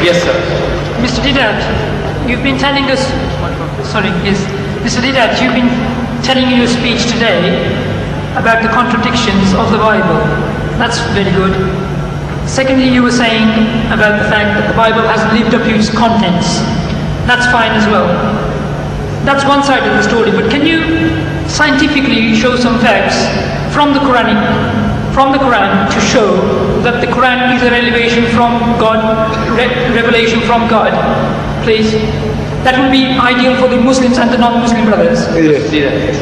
Yes, sir. Mr. Deedat, you've been telling us, Mr. Deedat, you've been telling in your speech today about the contradictions of the Bible. That's very good. Secondly, you were saying about the fact that the Bible hasn't lived up to its contents. That's fine as well. That's one side of the story, but can you scientifically show some facts from the Quran to show that the Quran is a revelation from God, please? That would be ideal for the Muslims and the non-Muslim brothers. Yes.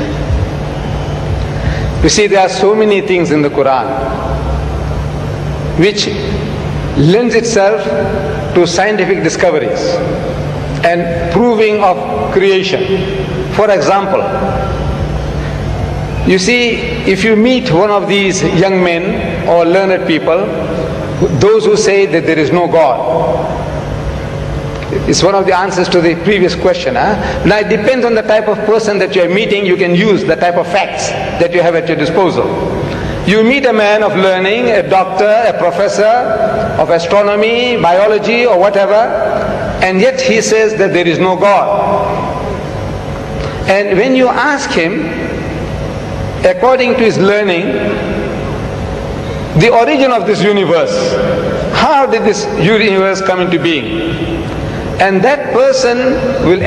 You see, there are so many things in the Quran which lends itself to scientific discoveries and proving of creation. For example, you see, if you meet one of these young men or learned people, those who say that there is no God, it's one of the answers to the previous question. Now it depends on the type of person that you are meeting. You can use the type of facts that you have at your disposal. You meet a man of learning, a doctor, a professor of astronomy, biology or whatever, and yet he says that there is no God. And when you ask him, according to his learning, the origin of this universe, how did this universe come into being? And that person will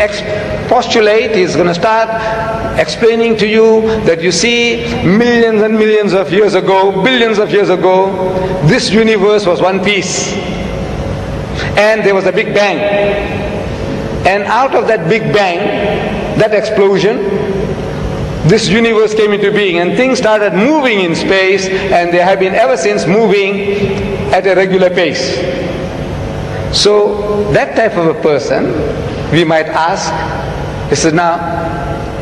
postulate, he's going to start explaining to you that you see, millions and millions of years ago, billions of years ago, this universe was one piece. And there was a Big Bang. And out of that Big Bang, that explosion, this universe came into being and things started moving in space, and they have been ever since moving at a regular pace. So that type of a person, we might ask, he says, now,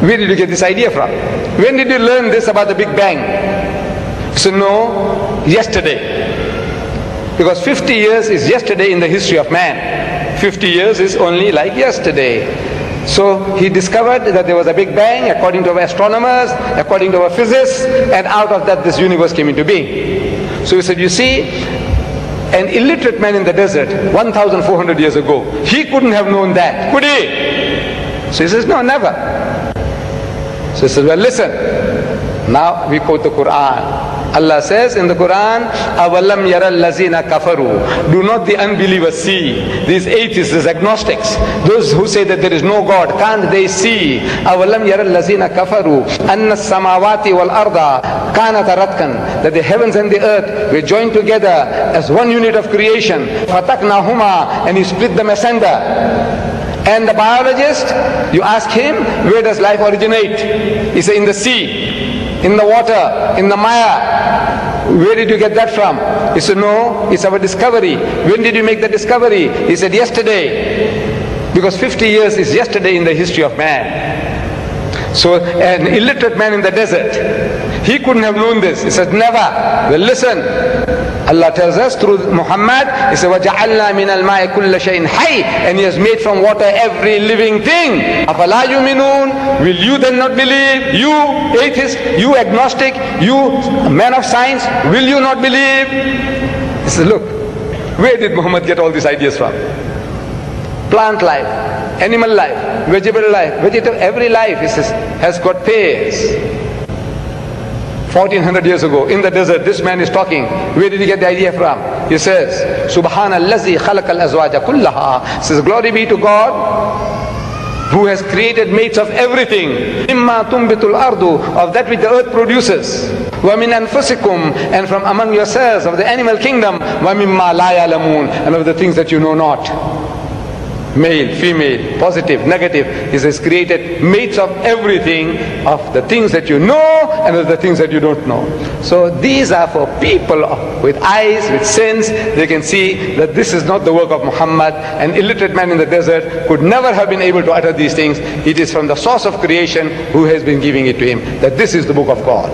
where did you get this idea from? When did you learn this about the Big Bang? He said, no, yesterday. Because 50 years is yesterday in the history of man. 50 years is only like yesterday. So he discovered that there was a Big Bang according to our astronomers, according to our physicists, and out of that this universe came into being. So he said, you see, an illiterate man in the desert 1,400 years ago, he couldn't have known that, could he? So he says, no, never. So he says, well, listen, now we quote the Quran. Allah says in the Quran, أَوَلَمْ يَرَ الَّذِينَ كَفَرُوا. Do not the unbelievers see? These atheists, these agnostics, those who say that there is no God, can't they see? أَوَلَمْ يَرَ الَّذِينَ كَفَرُوا أَنَّ السَّمَاوَاتِ وَالْأَرْضَ كَانَتَ رَتْقًا. That the heavens and the earth were joined together as one unit of creation. فَتَقْنَاهُمَا. And he split them asunder. And the biologist, you ask him, where does life originate? He says, in the sea, in the water, in the mire. Where did you get that from? He said, no, it's our discovery. When did you make the discovery? He said, yesterday. Because 50 years is yesterday in the history of man. So an illiterate man in the desert, he couldn't have known this. He said, never. Well, listen. Allah tells us through Muhammad, he said, وَجَعَلْنَا مِنَ الْمَاءِ كُلَّ شَيْءٍ حَيٍّ. And he has made from water every living thing. أَفَلَا يُؤْمِنُونَ. Will you then not believe? You atheist, you agnostic, you man of science, will you not believe? He said, look, where did Muhammad get all these ideas from? Plant life, animal life, vegetable life, every life, he says, has got pairs. 1400 years ago in the desert, this man is talking. Where did he get the idea from? He says, Subhanallazi khalaqal azwaja kullaha. Says, glory be to God who has created mates of everything. Imma tumbitul ardu, of that which the earth produces. Wa min anfusikum, and from among yourselves of the animal kingdom. Wa mimma la ya'lamun, and of the things that you know not. Male, female, positive, negative. He says created mates of everything, of the things that you know and of the things that you don't know. So these are for people with eyes, with sense. They can see that this is not the work of Muhammad. An illiterate man in the desert could never have been able to utter these things. It is from the source of creation who has been giving it to him, that this is the book of God.